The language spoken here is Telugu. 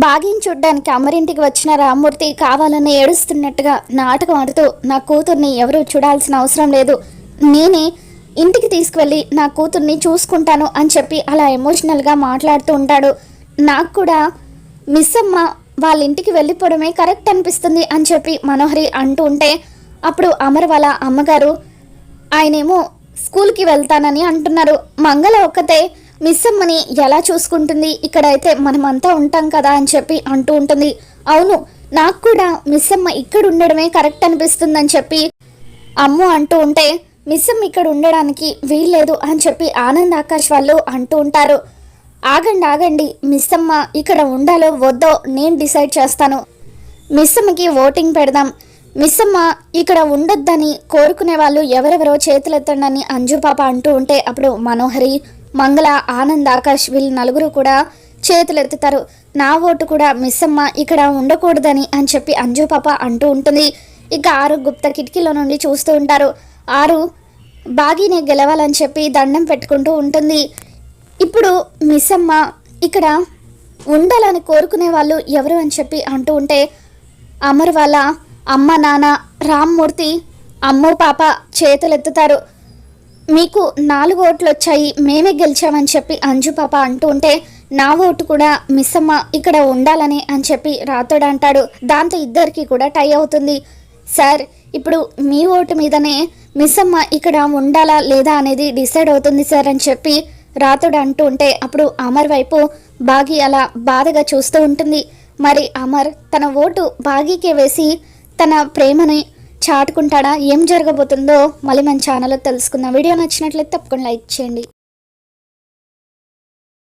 బాగిని చూడ్డానికి అమ్మరింటికి వచ్చిన రామ్మూర్తి కావాలని ఏడుస్తున్నట్టుగా నాటకం ఆడుతూ నా కూతుర్ని ఎవరూ చూడాల్సిన అవసరం లేదు, నేనే ఇంటికి తీసుకువెళ్ళి నా కూతుర్ని చూసుకుంటాను అని చెప్పి అలా ఎమోషనల్గా మాట్లాడుతూ ఉంటాడు. నాకు కూడా మిస్ అమ్మ వాళ్ళ ఇంటికి వెళ్ళిపోవడమే కరెక్ట్ అనిపిస్తుంది అని చెప్పి మనోహరి అంటూ ఉంటే అప్పుడు అమర్ వాళ్ళ అమ్మగారు ఆయనేమో స్కూల్కి వెళ్తానని అంటున్నారు. మంగళ ఒక్కతే మిస్ అమ్మని ఎలా చూసుకుంటుంది, ఇక్కడైతే మనమంతా ఉంటాం కదా అని చెప్పి అంటూ ఉంటుంది. అవును, నాకు కూడా మిస్ అమ్మ ఇక్కడ ఉండడమే కరెక్ట్ అనిపిస్తుందని చెప్పి అమ్ము అంటూ ఉంటే మిస్ అమ్మ ఇక్కడ ఉండడానికి వీల్లేదు అని చెప్పి ఆనంద్ ఆకాష్ వాళ్ళు అంటూ ఉంటారు. ఆగండి ఆగండి, మిస్ అమ్మ ఇక్కడ ఉండాలో వద్దో నేను డిసైడ్ చేస్తాను, మిస్ అమ్మకి ఓటింగ్ పెడదాం, మిస్ అమ్మ ఇక్కడ ఉండొద్దని కోరుకునే వాళ్ళు ఎవరెవరో చేతులెత్తండి అంజు పాప అంటూ ఉంటే అప్పుడు మనోహరి, మంగళ, ఆనంద్ ఆకాష్ వీళ్ళు నలుగురు కూడా చేతులెత్తుతారు. నా ఓటు కూడా మిస్ అమ్మ ఇక్కడ ఉండకూడదని అని చెప్పి అంజు పాప అంటూ ఉంటుంది. ఇక ఆరు గుప్త కిటికీలో నుండి చూస్తూ ఉంటారు. ఆరు బాగీనే గెలవాలని చెప్పి దండం పెట్టుకుంటూ ఉంటుంది. ఇప్పుడు మిస్ అమ్మ ఇక్కడ ఉండాలని కోరుకునే వాళ్ళు ఎవరు అని చెప్పి అంటూ ఉంటే అమర్ వాళ్ళ అమ్మ, నాన్న, రామ్మూర్తి, అమ్మో పాప చేతులెత్తుతారు. మీకు 4 ఓట్లు వచ్చాయి, మేమే గెలిచామని చెప్పి అంజు పాప అంటూ ఉంటే నా ఓటు కూడా మిస్ అమ్మ ఇక్కడ ఉండాలని అని చెప్పి రాతోడు అంటాడు. దాంతో ఇద్దరికి కూడా టై అవుతుంది. సార్, ఇప్పుడు మీ ఓటు మీదనే మిస్ అమ్మ ఇక్కడ ఉండాలా లేదా అనేది డిసైడ్ అవుతుంది సార్ అని చెప్పి రాతోడు అంటూ ఉంటే అప్పుడు అమర్ వైపు బాగి అలా బాధగా చూస్తూ ఉంటుంది. మరి అమర్ తన ఓటు బాగీకే వేసి తన ప్రేమని చాటుకుంటాడా, ఏం జరగబోతుందో మళ్ళీ మన ఛానల్లో తెలుసుకుందాం. వీడియో నచ్చినట్లయితే తప్పకుండా లైక్ చేయండి.